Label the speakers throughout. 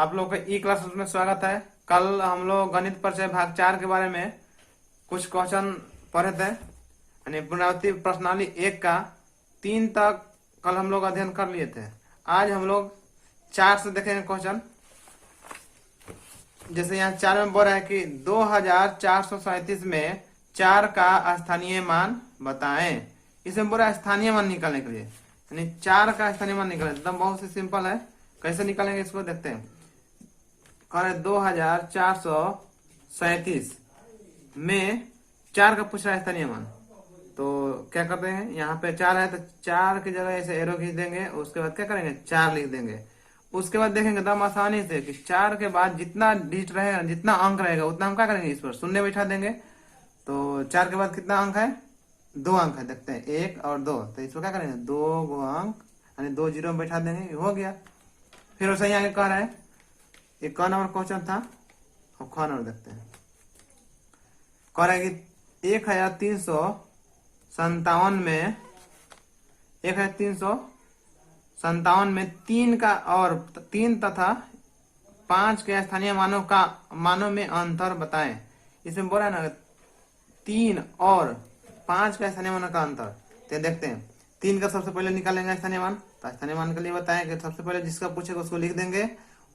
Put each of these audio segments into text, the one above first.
Speaker 1: आप लोग का ई क्लास में स्वागत है। कल हम लोग गणित परिचय भाग 4 के बारे में कुछ क्वेश्चन पढ़े थे, यानी पुनरावृत्ति प्रश्नावली 1 का 3 तक कल हम लोग अध्ययन कर लिए थे। आज हम लोग 4 से देखेंगे क्वेश्चन। जैसे यहाँ 4 में बोल रहा है कि 2437 में 4 का स्थानीय मान बताएं। इसमें बोल रहा है स्थानीय मान निकालने के लिए, यानी 4 का स्थानीय मान निकालने एकदम बहुत ही सिंपल है। कैसे निकालेंगे इसको देखते हैं। कह रहे 2437 में 4 का पूछ रहा है स्थानीय मान। तो क्या करते हैं, यहाँ पे 4 है तो 4 की जगह ऐसे एरो खींच देंगे। उसके बाद क्या करेंगे, 4 लिख देंगे। उसके बाद देखेंगे एकदम आसानी से कि 4 के बाद जितना डिजिट रहेगा, जितना अंक रहेगा, उतना हम क्या करेंगे, इस पर शून्य बैठा देंगे। तो 4 के बाद कितना अंक है, 2 अंक है। देखते हैं 1 और 2, तो इसको क्या करेंगे, 2 अंक यानी 2 जीरो में बैठा देंगे, हो गया। फिर वैसे ही आगे कह रहा है, ये क नंबर क्वेश्चन था, अब ख नंबर देखते हैं। कह रहा है कि 1357 में 1357 में 3 का और 3 तथा 5 के स्थानीय मानों में अंतर बताएं। इसमें बोला है ना 3 और 5 का स्थानीय मानों का अंतर। तो देखते हैं, 3 का सबसे पहले निकालेंगे स्थानीय मान। तो स्थानीय मान के लिए बताएं कि सबसे पहले जिसका पूछेगा उसको लिख देंगे।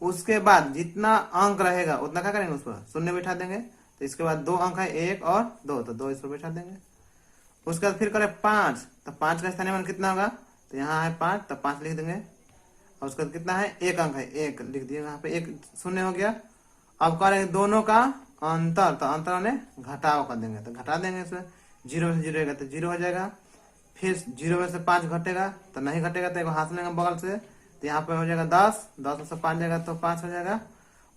Speaker 1: उसके बाद जितना अंक रहेगा उतना क्या करेंगे, उस पर शून्य बैठा देंगे। तो इसके बाद 2 अंक है, 1 और 2, तो 2 इस पर बैठा देंगे। उसके बाद फिर करें 5, तो 5 का स्थानीय मान कितना होगा, तो यहाँ है 5, तो 5 लिख देंगे। और उसके बाद कितना है, 1 अंक है, 1 लिख दिए, यहाँ पे 1 शून्य हो गया। अब कह रहे दोनों का अंतर, तो अंतर ने घटाव कर देंगे, तो घटा देंगे। इसमें 0 में से 0 रहेगा तो 0 हो जाएगा। फिर 0 में से 5 घटेगा तो नहीं घटेगा, तो एक हाथ लेंगे बगल से, तो यहाँ पे हो जाएगा 10, 10 में से 5 जाएगा तो 5 हो जाएगा।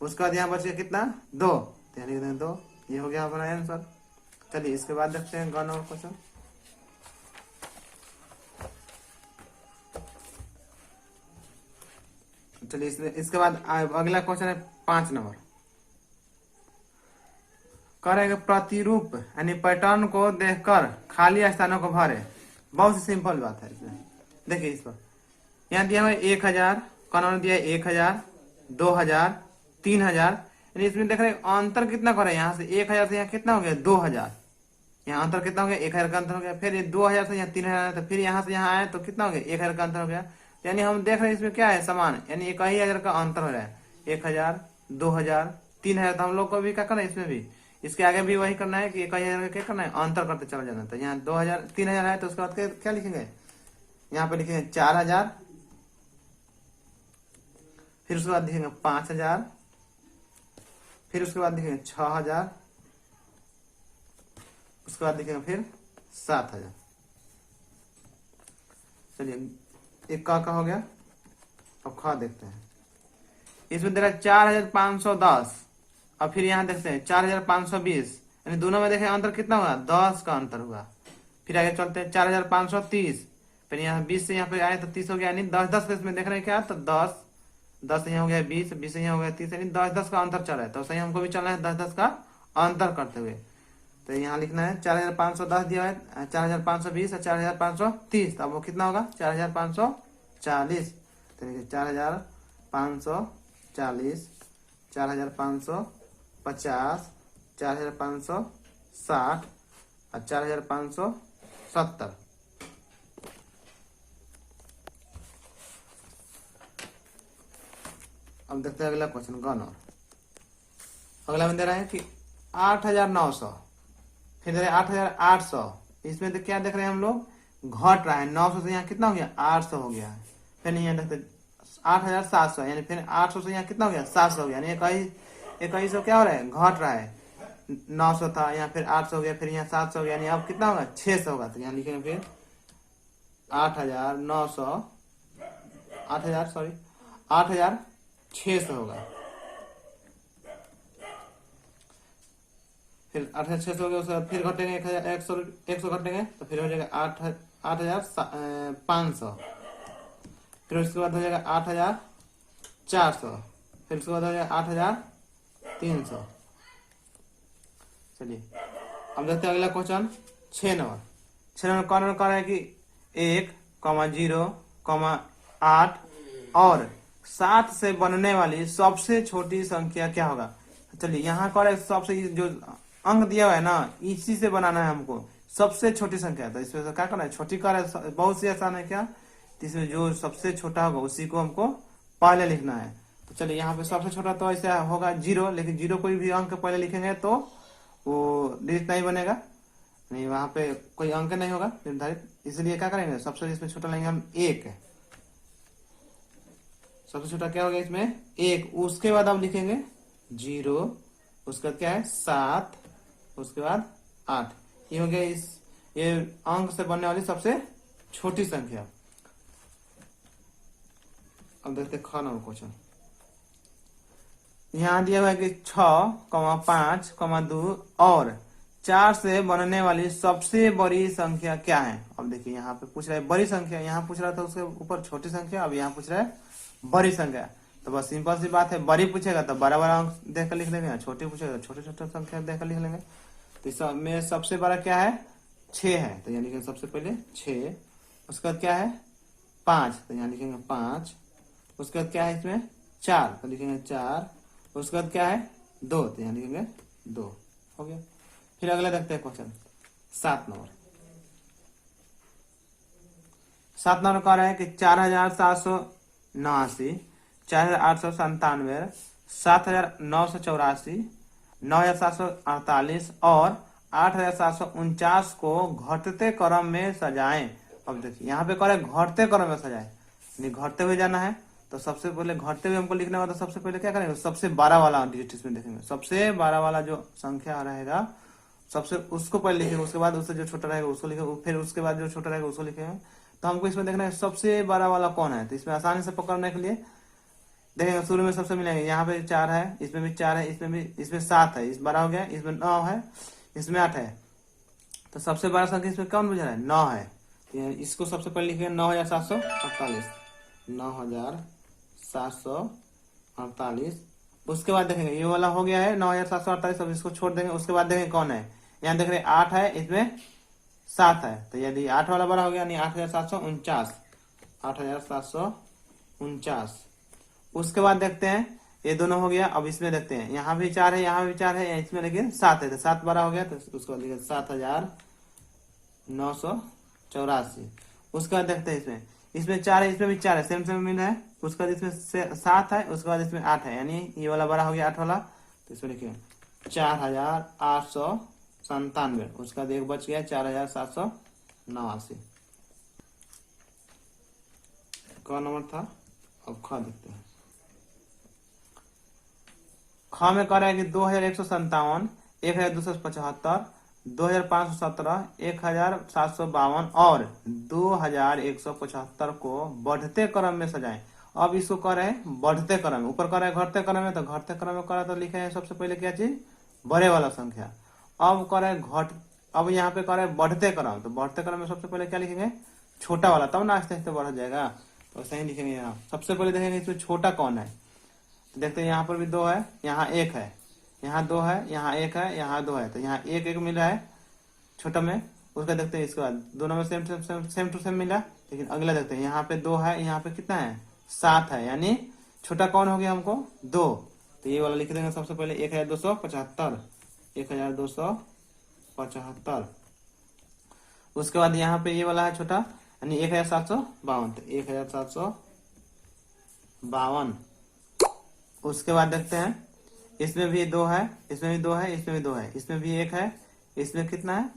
Speaker 1: उसके बाद यहाँ बचेगा कितना, 2, तो यहाँ लिख देंगे 2। ये हो गया हमारा आंसर। चलिए इसके बाद देखते हैं गण और क्वेश्चन। चलिए इसके बाद अगला क्वेश्चन है 5 नंबर। करेंगे प्रतिरूप यानी पैटर्न को देखकर खाली स्थानों को भरे। बहुत ही सिंपल बात है इसमें। देखिए इस पर यहाँ दिया हुआ 1000, कौन दिया है 1000, 2000, 3000। यानी इसमें देख रहे अंतर कितना करे, यहाँ से 1000 से यहाँ कितना हो गया, 2000। यहाँ अंतर कितना हो गया, 1000 का अंतर हो गया। फिर ये 2000 से यहाँ 3000, तो फिर यहाँ से यहाँ आए तो कितना हो गया, 1000 का अंतर हो गया। यानी हम देख रहे हैं इसमें क्या है, समान, यानी 1000 का अंतर हो रहा है। 1000, 2000, 3000, तो हम लोग को भी क्या करना है, इसमें भी इसके आगे भी वही करना है कि 1000 का क्या करना है, अंतर करते चला जाना। तो यहाँ 2000, 3000 है, तो उसके बाद क्या लिखेंगे, यहाँ पे लिखेंगे 4000, फिर उसके बाद लिखेंगे 5000, फिर उसके बाद लिखेंगे 6000, उसके बाद लिखेंगे फिर 7000। चलिए एक का हो गया। अब खा देखते हैं। इसमें दे रहा है 4510, और फिर यहाँ देखते हैं 4520, यानी दोनों में देखें अंतर कितना हुआ, 10 का अंतर हुआ। फिर आगे चलते हैं 4530, फिर यहाँ 20 से यहाँ पे आए तो 30 हो गया, यानी 10-10 इसमें देख रहे हैं क्या, तो 10 10 यहाँ हो गया 20, 20 यहाँ हो गया 30, यानी 10-10 का अंतर चल रहा है। तो सही हमको भी चलना है 10-10 का अंतर करते हुए। तो यहाँ लिखना है 4510 दिया है, 4520 और 4530, अब वो कितना होगा, 4540। तो 4540, 4550, 4560 और 4570। अब देखते हैं अगला क्वेश्चन गण। अगला में दे रहा है कि 8900, फिर दे रहा है 8800। इसमें तो क्या देख रहे हैं हम लोग, घट रहा है, 900 से यहाँ कितना हो गया, 800 हो गया है। फिर यहाँ देखते 8700, यानी फिर 800 से यहाँ कितना हो गया, 700 हो गया। यानी 2100 क्या हो रहा है, घट रहा है। 900 था, यहाँ फिर 800 हो गया, फिर यहाँ 700 हो गया, यानी अब कितना होगा, 600 होगा। तो यहाँ लिखेंगे फिर 8600 होगा। फिर 8600 हो गया, उसके बाद फिर घटेंगे 100 घटेंगे, तो फिर हो जाएगा 8500। फिर उसके बाद हो जाएगा 8400, फिर उसके बाद हो जाएगा 8300। चलिए अब देखते हैं अगला क्वेश्चन 6 नंबर। 6 नंबर कह रहा है कि 1, 0, 8 और 7 से बनने वाली सबसे छोटी संख्या क्या होगा। चलिए यहाँ कर सबसे जो अंक दिया हुआ है ना, इसी से बनाना है हमको सबसे छोटी संख्या। तो इसमें क्या करना है, छोटी कर बहुत सी आसान है क्या, तो इसमें जो सबसे छोटा होगा उसी को हमको पहले लिखना है। तो चलिए यहाँ पे सबसे छोटा तो ऐसा होगा 0, लेकिन 0 कोई भी अंक पहले लिखेंगे तो वो डिजिट नहीं बनेगा, नहीं वहां पे कोई अंक नहीं होगा निर्धारित, इसलिए क्या करेंगे सबसे इसमें छोटा लेंगे हम 1। सबसे छोटा क्या हो गया इसमें 1, उसके बाद आप लिखेंगे 0, उसके बाद क्या है 7, उसके बाद 8। ये हो गया ये अंक से बनने वाली सबसे छोटी संख्या। अब देखते ख नंबर क्वेश्चन। यहाँ दिया हुआ है कि 6, 5, 2 और 4 से बनने वाली सबसे बड़ी संख्या क्या है। अब देखिए यहाँ पे पूछ रहा है बड़ी संख्या, यहाँ पूछ रहा था उसके ऊपर छोटी संख्या, अब यहाँ पूछ रहा है बड़ी संख्या। तो बस सिंपल सी बात है, बड़ी पूछेगा तो बड़ा बड़ा अंक देख कर लिख लेंगे, छोटी पूछेगा तो छोटे छोटे संख्या देख कर लिख लेंगे। तो इसमें सबसे बड़ा क्या है 6 है, तो यहाँ लिखेंगे सबसे पहले 6। उसके बाद क्या है 5, तो यहाँ लिखेंगे 5। उसके बाद क्या है इसमें 4, तो लिखेंगे 4। उसके बाद क्या है 2, तो यहाँ लिखेंगे 2। हो गया। फिर अगला देखते हैं क्वेश्चन 7 नंबर। 7 नंबर कह रहा है कि 4789, 4897, 7984, 9748 और 8749 को घटते क्रम में सजाएं। अब देखिए यहाँ पे कह रहे घटते क्रम में सजाएं, यानी घटते हुए जाना है। तो सबसे पहले घटते हुए हमको लिखना होगा, तो सबसे पहले क्या करेंगे सबसे 12 वाला डिजिट इसमें देखेंगे, सबसे 12 वाला जो संख्या रहेगा सबसे उसको पहले लिखेंगे, उसके बाद उससे जो छोटा रहेगा उसको लिखेंगे, फिर उसके बाद जो छोटा रहेगा उसको लिखेंगे। तो हमको इसमें देखना है सबसे 12 वाला कौन है। तो इसमें आसानी से पकड़ने के लिए देखेंगे शुरू में सबसे मिलेंगे, यहाँ पे 4 है, इसमें भी 4 है, इसमें भी, इसमें 7 है, इस 12 हो गया, इसमें 9 है, इसमें 8 है। तो सबसे बड़ा संख्या इसमें कौन बुझा रहा है 9 है। तो इसको सबसे पहले लिखेंगे 9748, 9748। उसके बाद देखेंगे ये वाला हो गया है 9748, अब इसको छोड़ देंगे। उसके बाद देखेंगे कौन है, यहाँ देख रहे 8 है, इसमें 7 है, तो यदि 8 वाला बड़ा हो गया यानी 8749, 8749। उसके बाद देखते हैं ये दोनों हो गया। अब इसमें देखते हैं यहाँ भी 4 है, यहाँ भी 4 है, इसमें लेकिन 7 है, तो 7 बड़ा हो गया, तो उसको लिखे 7984। उसके बाद देखते हैं इसमें 4 है, इसमें भी 4 है, सेम सेम मिल है। उसके बाद इसमें 7 है, उसके बाद इसमें 8 है, यानी ये वाला बड़ा हो गया 8 वाला, तो इसमें लिखिए 4897। उसका बाद एक बच गया 4789। कौन नंबर था। अब ख देखते हैं। ख में कह रहा है कि 2157, 1275, 2517, 1752 और 2175 को बढ़ते क्रम में सजाएं। अब इसको कह रहे हैं बढ़ते क्रम में, ऊपर कह रहे हैं घटते क्रम में, तो घटते क्रम में करा तो लिखे हैं सबसे पहले क्या चीज बड़े वाला संख्या। अब कह रहे हैं अब यहाँ पे कह रहे हैं बढ़ते क्रम, तो बढ़ते क्रम में सबसे पहले क्या लिखेंगे छोटा वाला, तब ना आस्ते आस्ते बढ़ जाएगा, तो सही लिखेंगे। यहाँ सबसे पहले देखेंगे इसमें छोटा कौन है, तो देखते हैं यहाँ पर भी 2 है, यहाँ 1 है, यहाँ 2 है, यहाँ 1 है, यहाँ 2 है, तो यहाँ 1 मिला है छोटा में। उसका देखते हैं इसके बाद दोनों में सेम टू सेम मिला, लेकिन अगला देखते हैं यहाँ पे 2 है, यहाँ पे कितना है 7 है, यानी छोटा कौन हो गया हमको 2, तो ये वाला लिख देंगे सबसे पहले 1275, 1275। उसके बाद यहाँ पे ये वाला है छोटा, यानी 1752, तो 1752। उसके बाद देखते हैं इसमें भी 2 है, इसमें भी 2 है, इसमें भी 2 है, इसमें भी 1 है, इसमें कितना है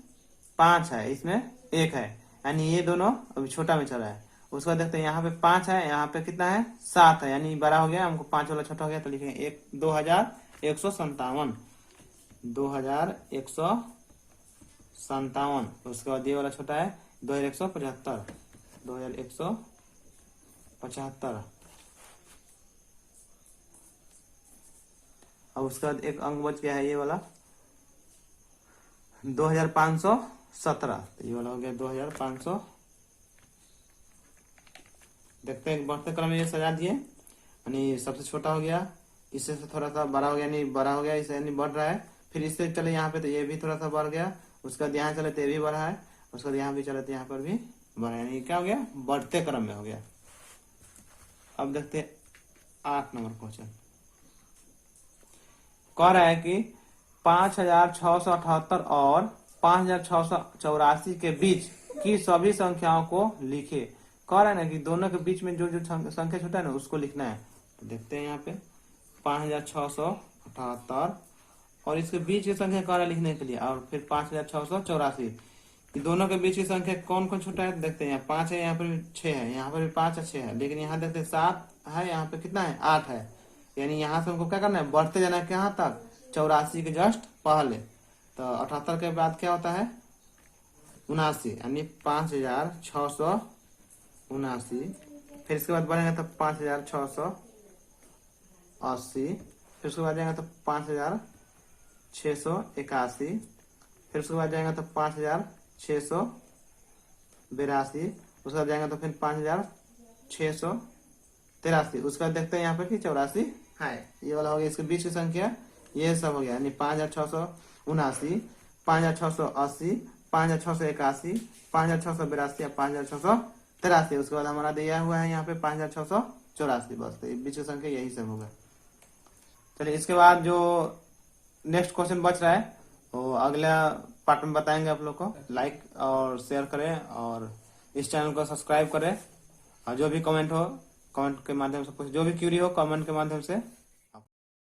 Speaker 1: 5 है, इसमें 1 है, यानी ये दोनों अभी छोटा में चला है। उसके बाद देखते हैं यहाँ पे 5 है, यहाँ पे कितना है 7 है, यानी बड़ा हो गया, हमको 5 वाला छोटा हो गया, तो लिखेंगे 2157, 2157। उसके बाद ये वाला छोटा है 2175, 2175। अब उसके बाद एक अंक बच गया है ये वाला 2517, तो ये वाला हो गया 2500। देखते हैं बढ़ते क्रम में ये सजा दिए, यानी सबसे छोटा हो गया, इससे थोड़ा सा बड़ा हो गया, यानी बड़ा हो गया, इससे यानी बढ़ रहा है। फिर इससे चले यहाँ पे, तो ये भी थोड़ा सा बढ़ गया। उसके बाद यहाँ चले तो ये भी बढ़ा है, उसके बाद यहाँ भी चले तो यहाँ पर भी बढ़ा, यानी क्या हो गया बढ़ते क्रम में हो गया। अब देखते 8 नंबर क्वेश्चन कह रहा है कि 5678 और 5684 के बीच की सभी संख्याओं को लिखे। कह रहा है ना कि दोनों के बीच में जो जो संख्या छूटा है ना उसको लिखना है। तो देखते हैं यहाँ पे 5678 और इसके बीच की संख्या कह रहा है लिखने के लिए, और फिर 5684। दोनों के बीच की संख्या कौन कौन छूटा है देखते हैं। यहाँ 5 है, यहाँ पर 6 है, यहाँ पर भी 5 है 6 है, लेकिन यहाँ देखते हैं 7 है, यहाँ पे कितना है 8 है। यानी यहाँ से हमको क्या करना है, बढ़ते जाना है कहाँ तक, 84 के जस्ट पहले। तो 78 के बाद क्या होता है 79, यानी 5679। फिर इसके बाद बढ़ेंगे तो 5680। फिर उसके बाद जाएंगे तो 5681। फिर उसके बाद जाएंगे तो 5682। उसके बाद जाएंगे तो फिर 5683। उसके बाद देखते हैं यहाँ पर कि 84 है। ये वाला हो गया, इसके बीच की संख्या ये सब हो गया, यानी 5679, 5680, 5681, 5682 या 5683। उसके बाद हमारा दिया हुआ है यहाँ पे 5684। बस तो बीच की संख्या यही सब होगा। चलिए इसके बाद जो नेक्स्ट क्वेश्चन बच रहा है वो अगला पार्ट में बताएंगे आप लोग को। लाइक और शेयर करें और इस चैनल को सब्सक्राइब करें, और जो भी कमेंट हो कमेंट के माध्यम से, जो भी क्यूरी हो कमेंट के माध्यम से